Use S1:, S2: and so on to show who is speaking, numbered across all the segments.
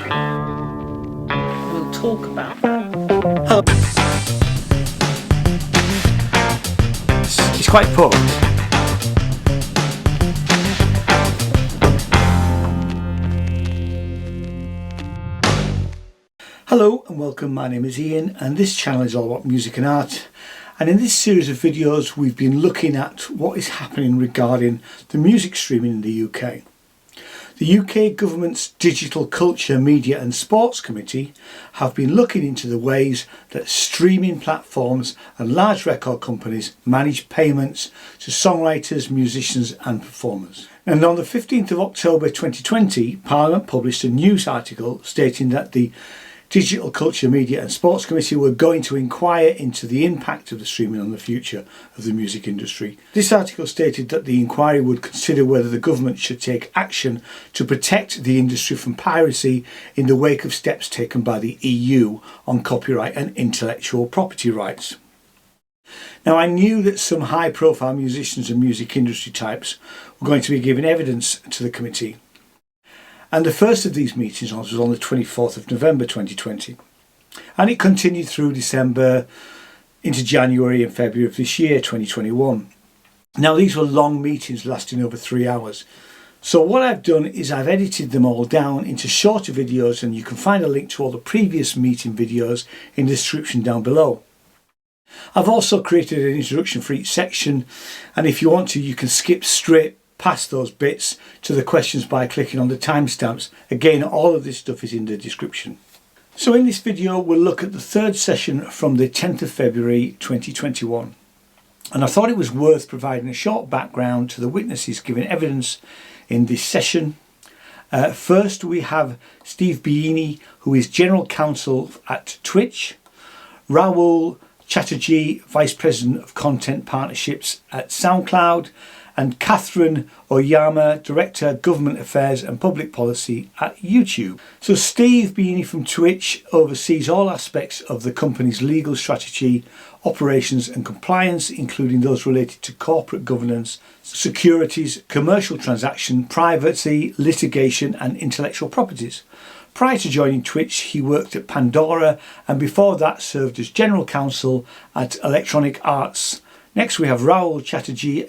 S1: We'll talk about that.
S2: It's quite poor. Hello and welcome, my name is Ian and this channel is all about music and art, and in this series of videos we've been looking at what is happening regarding the music streaming in the UK. The UK Government's Digital Culture, Media and Sports Committee have been looking into the ways that streaming platforms and large record companies manage payments to songwriters, musicians and performers. And on the 15th of October 2020, Parliament published a news article stating that the Digital Culture, Media and Sports Committee were going to inquire into the impact of the streaming on the future of the music industry. This article stated that the inquiry would consider whether the government should take action to protect the industry from piracy in the wake of steps taken by the EU on copyright and intellectual property rights. Now, I knew that some high-profile musicians and music industry types were going to be giving evidence to the committee. And the first of these meetings was on the 24th of November 2020. And it continued through December into January and February of this year, 2021. Now, these were long meetings lasting over 3 hours. So what I've done is I've edited them all down into shorter videos, and you can find a link to all the previous meeting videos in the description down below. I've also created an introduction for each section, and if you want to, you can skip straight past those bits to the questions by clicking on the timestamps. Again, all of this stuff is in the description. So in this video we'll look at the third session from the 10th of February 2021, and I thought it was worth providing a short background to the witnesses giving evidence in this session. First we have Steve Bené, who is General Counsel at Twitch, Raoul Chatterjee, Vice President of Content Partnerships at Soundcloud, and Katherine, Oyama, Director, Government Affairs and Public Policy at YouTube. So Steve Bené from Twitch oversees all aspects of the company's legal strategy, operations and compliance, including those related to corporate governance, securities, commercial transaction, privacy, litigation and intellectual properties. Prior to joining Twitch, he worked at Pandora and before that served as General Counsel at Electronic Arts. Next we have Raoul Chatterjee,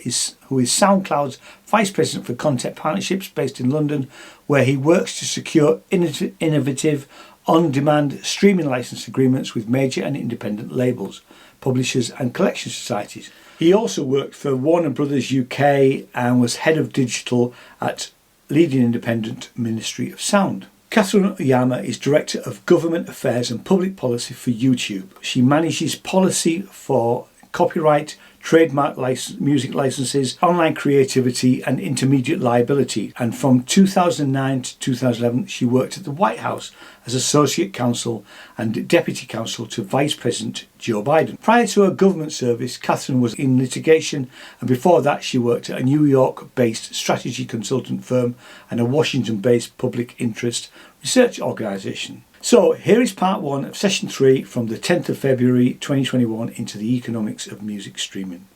S2: who is SoundCloud's Vice President for Content Partnerships based in London, where he works to secure innovative, on-demand streaming license agreements with major and independent labels, publishers and collection societies. He also worked for Warner Brothers UK and was Head of Digital at leading independent Ministry of Sound. Katherine Oyama is Director of Government Affairs and Public Policy for YouTube. She manages policy for copyright, trademark music licenses, online creativity and intermediate liability, and from 2009 to 2011 she worked at the White House as Associate Counsel and Deputy Counsel to Vice President Joe Biden. Prior to her government service, Katherine was in litigation, and before that she worked at a New York-based strategy consultant firm and a Washington-based public interest research organisation. So here is part 1 of session 3 from the 10th of February 2021 into the economics of music streaming.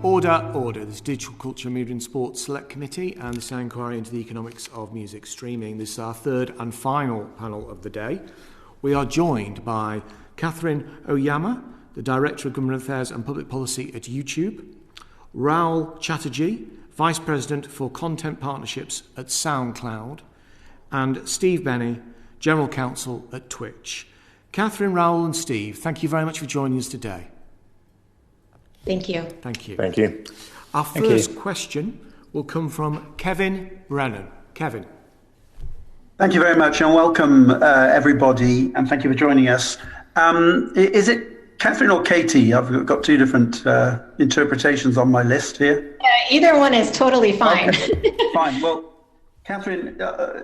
S3: Order. This Digital Culture, Media and Sports Select Committee and this inquiry into the economics of music streaming. This is our third and final panel of the day. We are joined by Katherine Oyama, the Director of Government Affairs and Public Policy at YouTube, Raoul Chatterjee, Vice President for Content Partnerships at Soundcloud, and Steve Bené, General Counsel at Twitch. Katherine, Raoul and Steve, thank you very much for joining us today.
S4: Thank you.
S3: Thank you.
S5: Thank you.
S3: Our first question will come from Kevin Brennan. Kevin.
S6: Thank you very much and welcome everybody, and thank you for joining us. Is it Katherine or Katie? I've got two different interpretations on my list here.
S4: Either one is totally fine.
S6: Okay. Fine. Well, Katherine,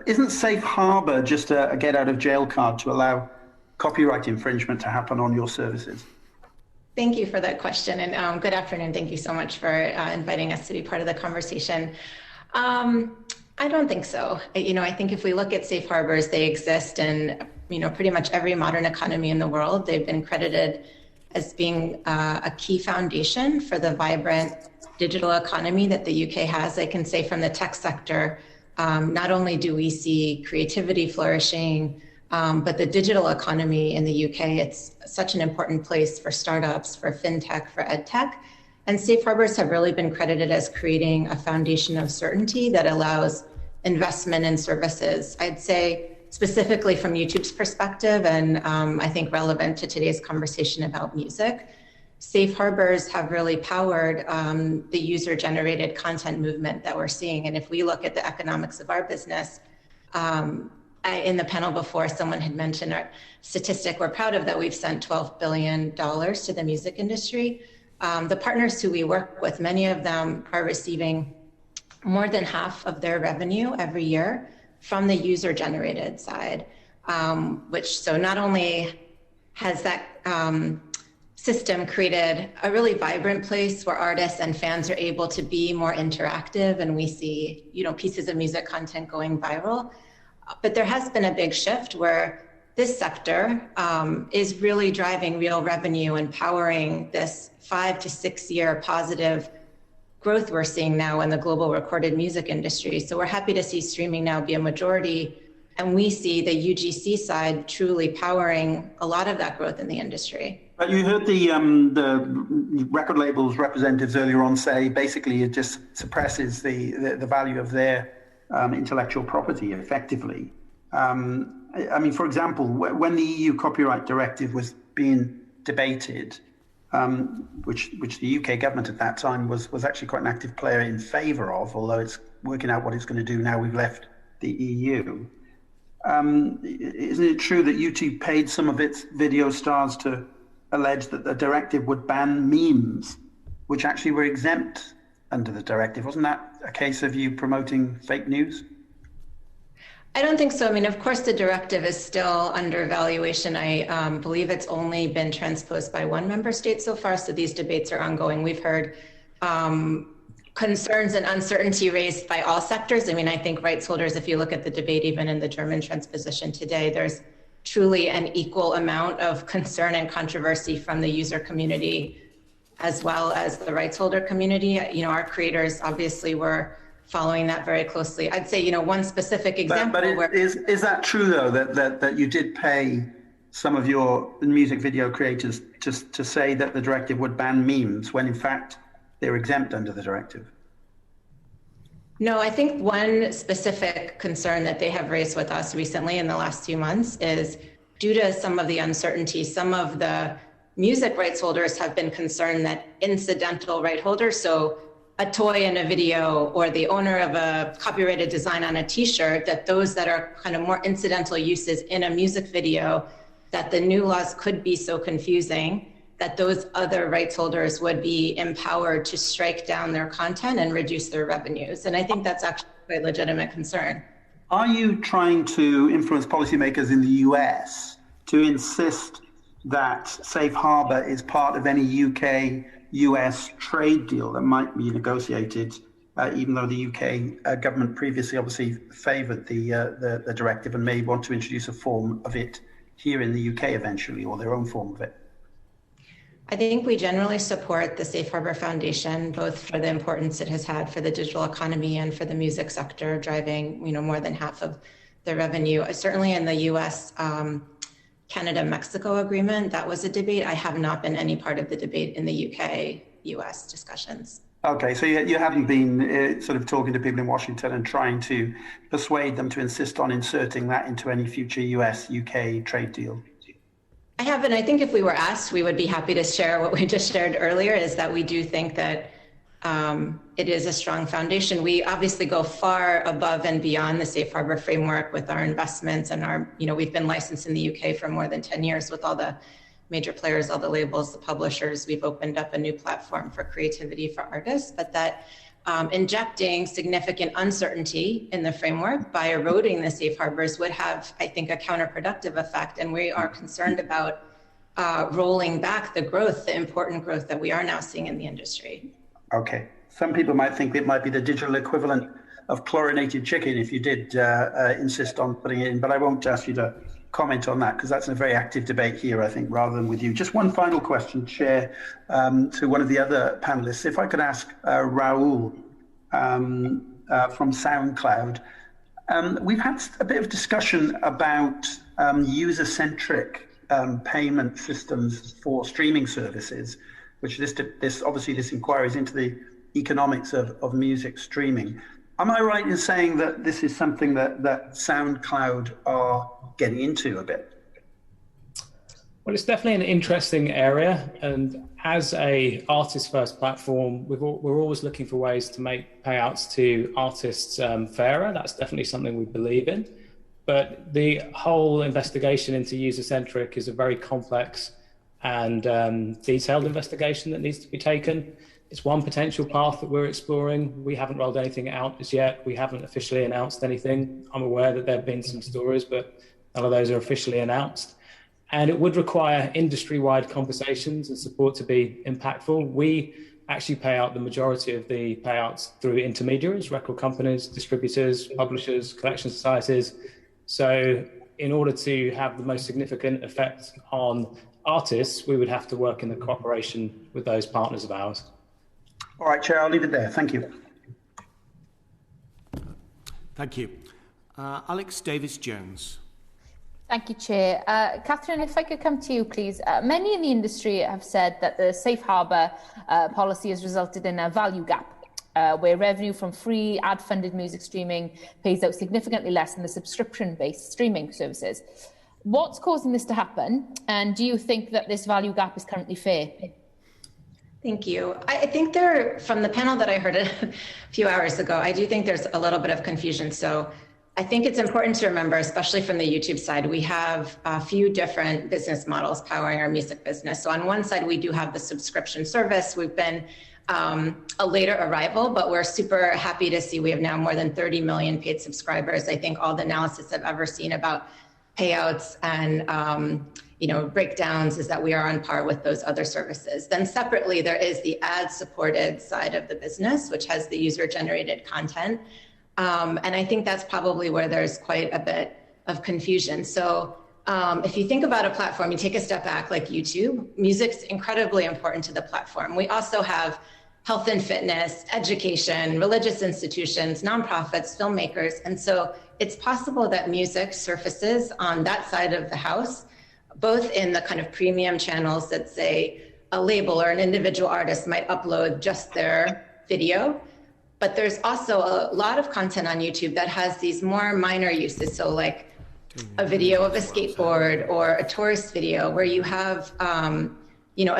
S6: isn't safe harbor just a get out of jail card to allow copyright infringement to happen on your services?
S4: Thank you for that question, and good afternoon. Thank you so much for inviting us to be part of the conversation. I don't think so. I think if we look at safe harbors, they exist in pretty much every modern economy in the world. They've been credited as being a key foundation for the vibrant digital economy that the UK has. I can say from the tech sector, not only do we see creativity flourishing, but the digital economy in the UK, it's such an important place for startups, for fintech, for edtech. And safe harbors have really been credited as creating a foundation of certainty that allows investment in services. I'd say specifically from YouTube's perspective, and I think relevant to today's conversation about music, safe harbors have really powered the user-generated content movement that we're seeing. And if we look at the economics of our business, in the panel before, someone had mentioned our statistic we're proud of, that we've sent $12 billion to the music industry. The partners who we work with, many of them are receiving more than half of their revenue every year from the user-generated side, which so not only has that system created a really vibrant place where artists and fans are able to be more interactive, and we see, pieces of music content going viral. But there has been a big shift where this sector is really driving real revenue and powering this 5 to 6 year positive growth we're seeing now in the global recorded music industry. So we're happy to see streaming now be a majority, and we see the UGC side truly powering a lot of that growth in the industry.
S6: But you heard the record labels representatives earlier on say basically it just suppresses the value of their intellectual property effectively. I mean, for example, when the EU copyright directive was being debated, which the UK government at that time was actually quite an active player in favour of, although it's working out what it's going to do now we've left the EU. Isn't it true that YouTube paid some of its video stars to allege that the directive would ban memes, which actually were exempt under the directive? Wasn't that a case of you promoting fake news?
S4: I don't think so. I mean, of course, the directive is still under evaluation. I believe it's only been transposed by one member state so far, so these debates are ongoing. We've heard concerns and uncertainty raised by all sectors. I mean, I think rights holders, if you look at the debate even in the German transposition today, there's truly an equal amount of concern and controversy from the user community as well as the rights holder community. Our creators obviously were following that very closely. I'd say, one specific example.
S6: But is that true though, that you did pay some of your music video creators to say that the directive would ban memes when in fact they're exempt under the directive?
S4: No, I think one specific concern that they have raised with us recently in the last few months is due to some of the uncertainty, some of the music rights holders have been concerned that incidental right holders, so a toy in a video or the owner of a copyrighted design on a t-shirt, that those that are kind of more incidental uses in a music video, that the new laws could be so confusing that those other rights holders would be empowered to strike down their content and reduce their revenues. And I think that's actually quite a legitimate concern.
S6: Are you trying to influence policymakers in the US to insist that safe harbor is part of any UK-US trade deal that might be negotiated, even though the UK government previously obviously favoured the directive and may want to introduce a form of it here in the UK eventually, or their own form of it?
S4: I think we generally support the Safe Harbor Foundation, both for the importance it has had for the digital economy and for the music sector, driving more than half of the revenue. Certainly in the US, Canada-Mexico agreement, that was a debate. I have not been any part of the debate in the UK-US discussions.
S6: Okay, so you haven't been sort of talking to people in Washington and trying to persuade them to insist on inserting that into any future US-UK trade deal?
S4: I haven't. I think if we were asked, we would be happy to share what we just shared earlier, is that we do think that it is a strong foundation. We obviously go far above and beyond the Safe Harbor framework with our investments and our, we've been licensed in the UK for more than 10 years with all the major players, all the labels, the publishers. We've opened up a new platform for creativity for artists, but that injecting significant uncertainty in the framework by eroding the safe harbors would have, I think, a counterproductive effect. And we are concerned about rolling back the growth, the important growth that we are now seeing in the industry.
S6: Okay. Some people might think it might be the digital equivalent of chlorinated chicken if you did insist on putting it in, but I won't ask you to comment on that, because that's a very active debate here, I think, rather than with you. Just one final question, Chair, to one of the other panelists. If I could ask Raoul from Soundcloud. We've had a bit of discussion about user-centric payment systems for streaming services, which this obviously this inquiries into the economics of music streaming. Am I right in saying that this is something that SoundCloud are getting into a bit?
S5: Well, it's definitely an interesting area, and as a artist-first platform, we're always looking for ways to make payouts to artists fairer. That's definitely something we believe in. But the whole investigation into user-centric is a very complex and detailed investigation that needs to be taken. It's one potential path that we're exploring. We haven't rolled anything out as yet. We haven't officially announced anything. I'm aware that there have been some stories, but none of those are officially announced. And it would require industry-wide conversations and support to be impactful. We actually pay out the majority of the payouts through intermediaries, record companies, distributors, publishers, collection societies. So in order to have the most significant effect on artists, we would have to work in the cooperation with those partners of ours.
S6: All right, Chair, I'll leave it there. Thank you.
S3: Thank you. Alex Davis-Jones.
S7: Thank you, Chair. Katherine, if I could come to you, please. Many in the industry have said that the safe harbour policy has resulted in a value gap, where revenue from free ad-funded music streaming pays out significantly less than the subscription-based streaming services. What's causing this to happen, and do you think that this value gap is currently fair?
S4: Thank you. I think from the panel that I heard a few hours ago, I do think there's a little bit of confusion. So I think it's important to remember, especially from the YouTube side, we have a few different business models powering our music business. So on one side, we do have the subscription service. We've been a later arrival, but we're super happy to see we have now more than 30 million paid subscribers. I think all the analysis I've ever seen about payouts and breakdowns is that we are on par with those other services. Then separately, there is the ad-supported side of the business, which has the user-generated content. And I think that's probably where there's quite a bit of confusion. So if you think about a platform, you take a step back like YouTube, music's incredibly important to the platform. We also have health and fitness, education, religious institutions, nonprofits, filmmakers. And so it's possible that music surfaces on that side of the house, both in the kind of premium channels that say a label or an individual artist might upload just their video. But there's also a lot of content on YouTube that has these more minor uses. So like a video of a skateboard or a tourist video where you have,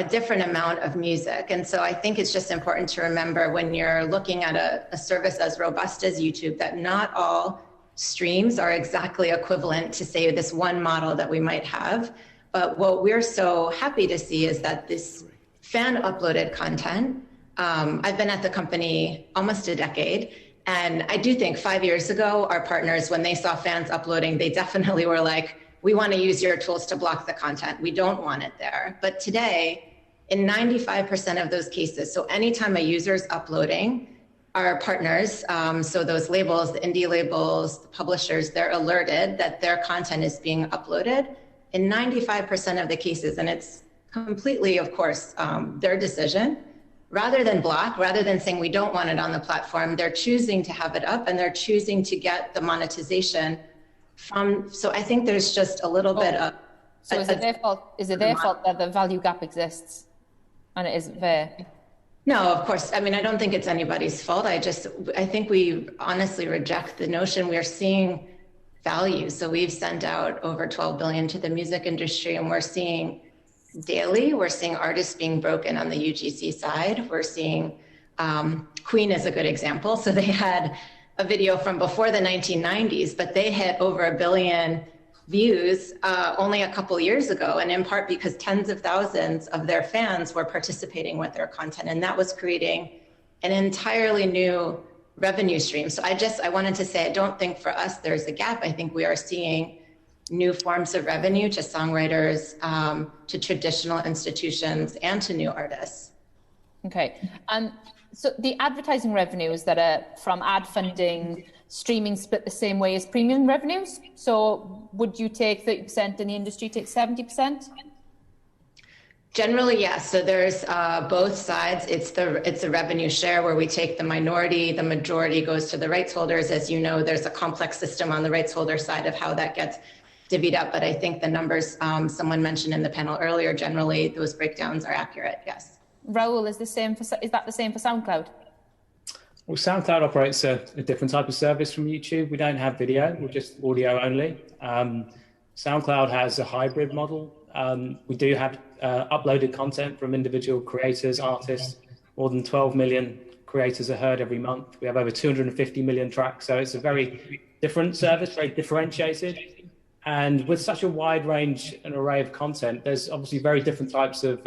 S4: a different amount of music. And so I think it's just important to remember when you're looking at a service as robust as YouTube, that not all streams are exactly equivalent to, say, this one model that we might have. But what we're so happy to see is that this fan-uploaded content, I've been at the company almost a decade, and I do think 5 years ago, our partners, when they saw fans uploading, they definitely were like, we want to use your tools to block the content. We don't want it there. But today, in 95% of those cases, so anytime a user is uploading, our partners, so those labels, the indie labels, the publishers, they're alerted that their content is being uploaded in 95% of the cases. And it's completely, of course, their decision. Rather than block, rather than saying we don't want it on the platform, they're choosing to have it up and they're choosing to get the monetization from. So I think there's just a little bit of.
S7: So is it their fault? Is it their fault that the value gap exists and it isn't fair?
S4: No, of course. I mean, I don't think it's anybody's fault. I think we honestly reject the notion. We're seeing value. So we've sent out over 12 billion to the music industry, and we're seeing daily, we're seeing artists being broken on the UGC side. We're seeing Queen is a good example. So they had a video from before the 1990s, but they hit over 1 billion views only a couple years ago, and in part because tens of thousands of their fans were participating with their content, and that was creating an entirely new revenue stream. So I wanted to say, I don't think for us there's a gap. I think we are seeing new forms of revenue to songwriters, to traditional institutions, and to new artists.
S7: Okay, So the advertising revenues that are from ad funding, streaming split the same way as premium revenues. So would you take 30% and the industry take 70%?
S4: Generally, yes. So there's both sides. It's a revenue share where we take the minority, the majority goes to the rights holders. As you know, there's a complex system on the rights holder side of how that gets divvied up. But I think the numbers someone mentioned in the panel earlier, generally those breakdowns are accurate. Yes.
S7: Raoul, is that the same for SoundCloud?
S5: Well, SoundCloud operates a different type of service from YouTube. We don't have video, we're just audio only. SoundCloud has a hybrid model. We do have uploaded content from individual creators, artists. More than 12 million creators are heard every month. We have over 250 million tracks. So it's a very different service, very differentiated. And with such a wide range and array of content, there's obviously very different types of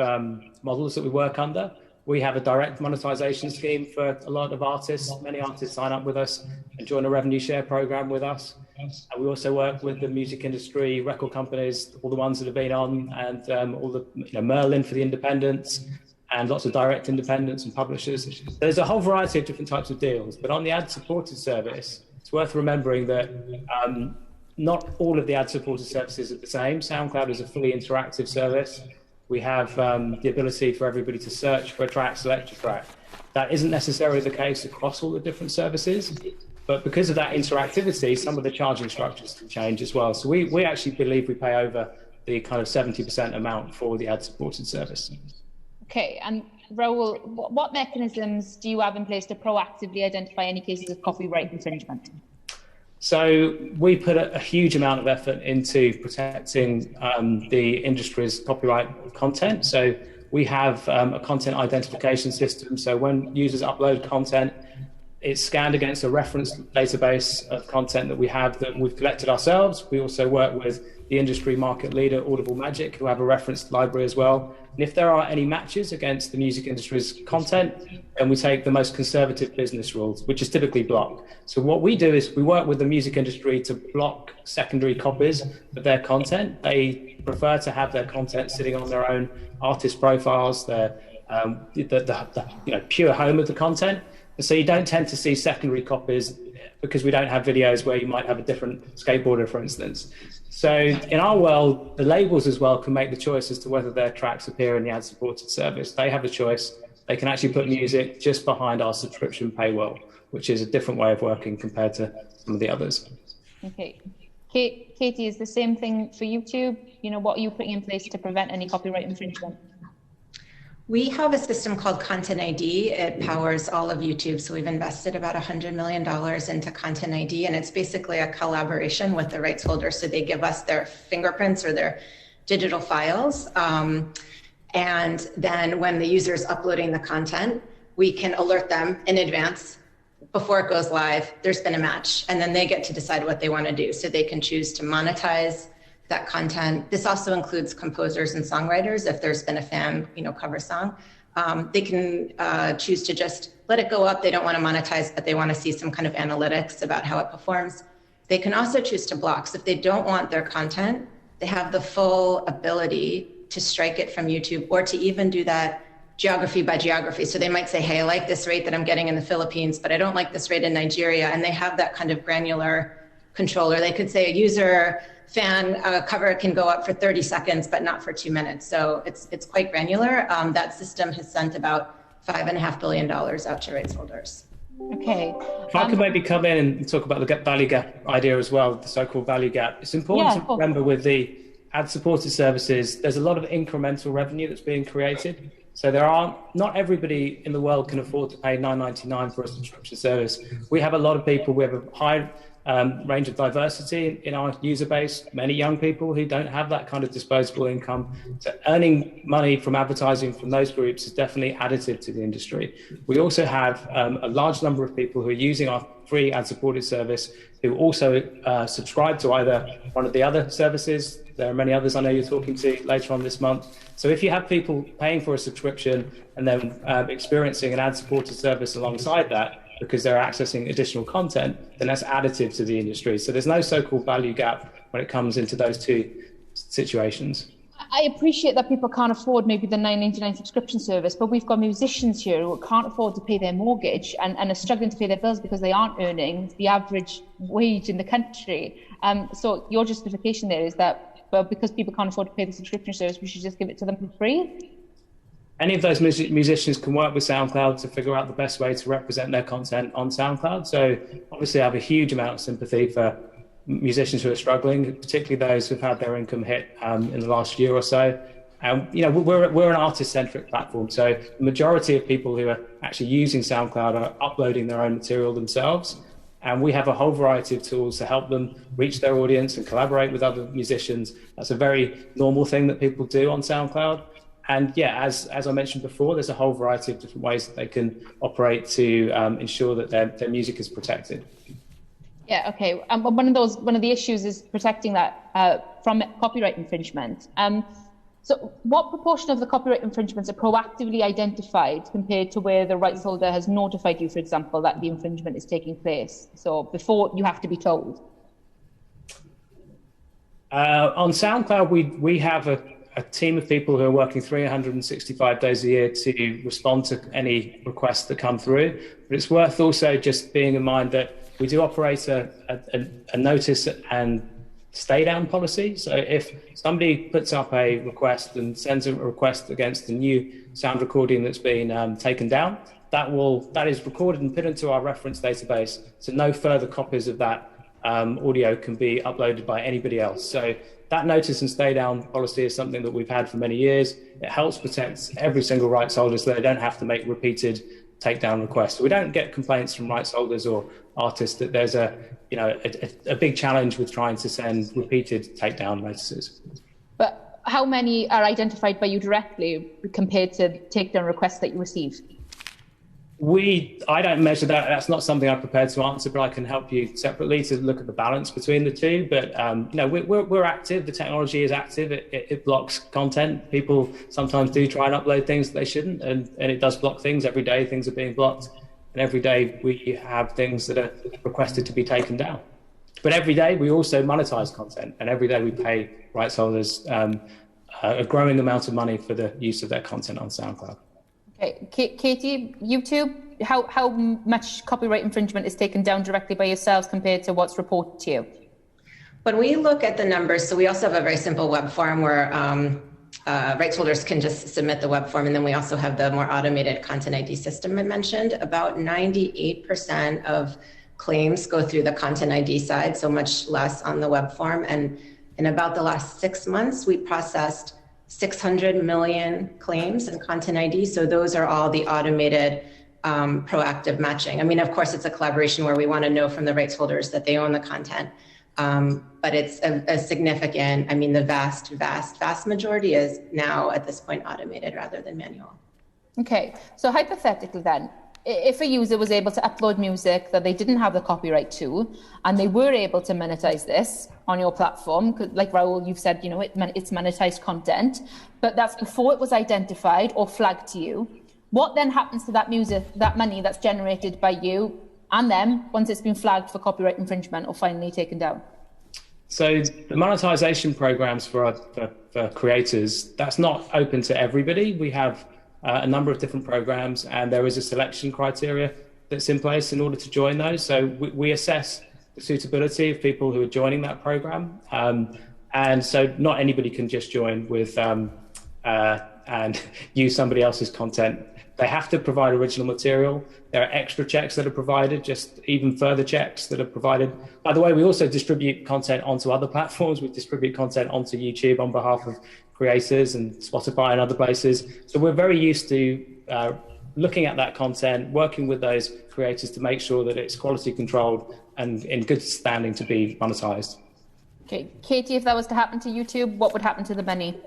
S5: models that we work under. We have a direct monetization scheme for a lot of artists. Many artists sign up with us and join a revenue share program with us. And we also work with the music industry, record companies, all the ones that have been on, and all the Merlin for the independents, and lots of direct independents and publishers. There's a whole variety of different types of deals. But on the ad-supported service, it's worth remembering that not all of the ad-supported services are the same. SoundCloud is a fully interactive service. We have the ability for everybody to search for a track, select a track. That isn't necessarily the case across all the different services, but because of that interactivity, some of the charging structures can change as well. So we actually believe we pay over the kind of 70% amount for the ad-supported service.
S7: Okay, and Raoul, what mechanisms do you have in place to proactively identify any cases of copyright infringement?
S5: So we put a huge amount of effort into protecting the industry's copyright content. So we have a content identification system. So when users upload content, it's scanned against a reference database of content that we've collected ourselves. We also work with the industry market leader, Audible Magic, who have a reference library as well. And if there are any matches against the music industry's content, then we take the most conservative business rules, which is typically block. So what we do is we work with the music industry to block secondary copies of their content. They prefer to have their content sitting on their own artist profiles, their the pure home of the content. And so you don't tend to see secondary copies because we don't have videos where you might have a different skateboarder, for instance. So in our world, the labels as well can make the choice as to whether their tracks appear in the ad-supported service. They have a choice. They can actually put music just behind our subscription paywall, which is a different way of working compared to some of the others.
S7: Okay. Katie, is the same thing for YouTube? What are you putting in place to prevent any copyright infringement?
S4: We have a system called Content ID. It powers all of YouTube. So we've invested about $100 million into Content ID, and it's basically a collaboration with the rights holder. So they give us their fingerprints or their digital files. And then when the user is uploading the content, we can alert them in advance before it goes live, there's been a match, and then they get to decide what they want to do. So they can choose to monetize that content. This also includes composers and songwriters. If there's been a fan, cover song, they can choose to just let it go up. They don't want to monetize, but they want to see some kind of analytics about how it performs. They can also choose to block. So if they don't want their content, they have the full ability to strike it from YouTube, or to even do that geography by geography. So they might say, hey, I like this rate that I'm getting in the Philippines, but I don't like this rate in Nigeria. And they have that kind of granular control. Or they could say a user fan cover can go up for 30 seconds, but not for 2 minutes. So it's quite granular. That system has sent about $5.5 billion out to rights holders.
S7: Okay.
S5: If I could maybe come in and talk about the value gap idea as well, the so-called value gap. It's important to remember with the ad-supported services, there's a lot of incremental revenue that's being created. So not everybody in the world can afford to pay $9.99 for a subscription service. We have a lot of people, we have a high range of diversity in our user base, many young people who don't have that kind of disposable income. So earning money from advertising from those groups is definitely additive to the industry. We also have a large number of people who are using our free ad-supported service who also subscribe to either one of the other services. There are many others I know you're talking to later on this month. So if you have people paying for a subscription and then experiencing an ad-supported service alongside that, because they're accessing additional content, then that's additive to the industry. So there's no so-called value gap when it comes into those two situations.
S7: I appreciate that people can't afford maybe the $9.99 subscription service, but we've got musicians here who can't afford to pay their mortgage and are struggling to pay their bills because they aren't earning the average wage in the country. So your justification there is that, well, because people can't afford to pay the subscription service, we should just give it to them for free?
S5: Any of those musicians can work with SoundCloud to figure out the best way to represent their content on SoundCloud. So obviously I have a huge amount of sympathy for musicians who are struggling, particularly those who've had their income hit in the last year or so. You know, we're an artist-centric platform, so the majority of people who are actually using SoundCloud are uploading their own material themselves, and we have a whole variety of tools to help them reach their audience and collaborate with other musicians. That's a very normal thing that people do on SoundCloud. And yeah, as I mentioned before, there's a whole variety of different ways that they can operate to ensure that their music is protected.
S7: Yeah, okay. One of the issues is protecting that from copyright infringement. So what proportion of the copyright infringements are proactively identified compared to where the rights holder has notified you, for example, that the infringement is taking place? So before you have to be told?
S5: On SoundCloud, we have a team of people who are working 365 days a year to respond to any requests that come through. But it's worth also just being in mind that we do operate a notice and stay down policy. So if somebody puts up a request and sends a request against the new sound recording that's been taken down, that is recorded and put into our reference database. So no further copies of that audio can be uploaded by anybody else. So that notice and stay down policy is something that we've had for many years. It helps protect every single rights holder so they don't have to make repeated takedown requests. We don't get complaints from rights holders or artists that there's a big challenge with trying to send repeated takedown notices.
S7: But how many are identified by you directly compared to takedown requests that you receive?
S5: I don't measure that. That's not something I'm prepared to answer, but I can help you separately to look at the balance between the two. But we're active. The technology is active. It blocks content. People sometimes do try and upload things that they shouldn't, and it does block things. Every day things are being blocked, and every day we have things that are requested to be taken down. But every day we also monetize content, and every day we pay rights holders a growing amount of money for the use of their content on SoundCloud.
S7: Okay, Katie, YouTube, how much copyright infringement is taken down directly by yourselves compared to what's reported to you?
S4: When we look at the numbers, so we also have a very simple web form where rights holders can just submit the web form, and then we also have the more automated content ID system I mentioned. About 98% of claims go through the content ID side, so much less on the web form. And in about the last 6 months, we processed 600 million claims in content ID. So those are all the automated proactive matching. I mean, of course, it's a collaboration where we want to know from the rights holders that they own the content. But it's a significant, I mean, the vast majority is now at this point automated rather than manual. Okay,
S7: so hypothetically then, if a user was able to upload music that they didn't have the copyright to, and they were able to monetize this on your platform, like Raoul, you've said, it's monetized content, but that's before it was identified or flagged to you. What then happens to that music, that money that's generated by you and them once it's been flagged for copyright infringement or finally taken down?
S5: So the monetization programs for creators, that's not open to everybody. We have a number of different programs, and there is a selection criteria that's in place in order to join those. So we assess the suitability of people who are joining that program. And so not anybody can just join with and use somebody else's content. They have to provide original material. There are extra checks that are provided, just even further checks that are provided. By the way, we also distribute content onto other platforms. We distribute content onto YouTube on behalf of creators and Spotify and other places. So we're very used to looking at that content, working with those creators to make sure that it's quality controlled and in good standing to be monetized.
S7: Okay, Katie, if that was to happen to YouTube, what would happen to the money?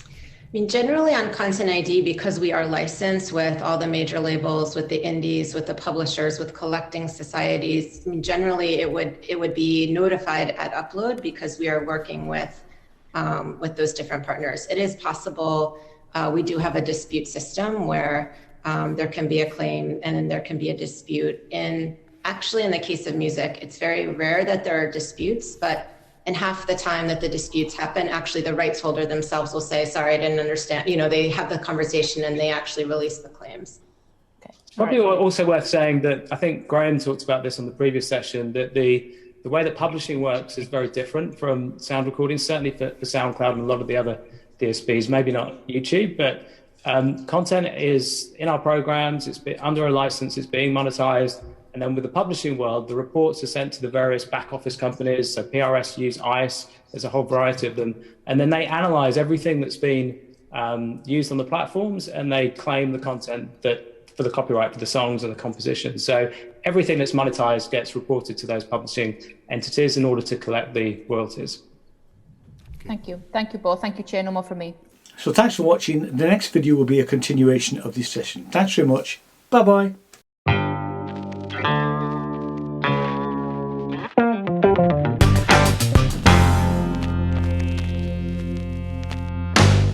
S4: I mean, generally on Content ID, because we are licensed with all the major labels, with the indies, with the publishers, with collecting societies, I mean, generally it would be notified at upload because we are working with those different partners. It is possible, we do have a dispute system where there can be a claim and then there can be a dispute. Actually, in the case of music, it's very rare that there are disputes, but And half the time that the disputes happen, actually the rights holder themselves will say, sorry, I didn't understand. You know, they have the conversation and they actually release the claims.
S5: Probably also worth saying that I think Graham talked about this on the previous session, that the way that publishing works is very different from sound recording, certainly for SoundCloud and a lot of the other DSPs, maybe not YouTube, but content is in our programs, it's under a license, it's being monetized. And then with the publishing world, the reports are sent to the various back office companies. So PRS use ICE, there's a whole variety of them. And then they analyze everything that's been used on the platforms, and they claim the content that for the copyright for the songs and the composition. So everything that's monetized gets reported to those publishing entities in order to collect the royalties.
S7: Thank you. Thank you both. Thank you, Chair. No more from me.
S2: So thanks for watching. The next video will be a continuation of this session. Thanks very much. Bye-bye.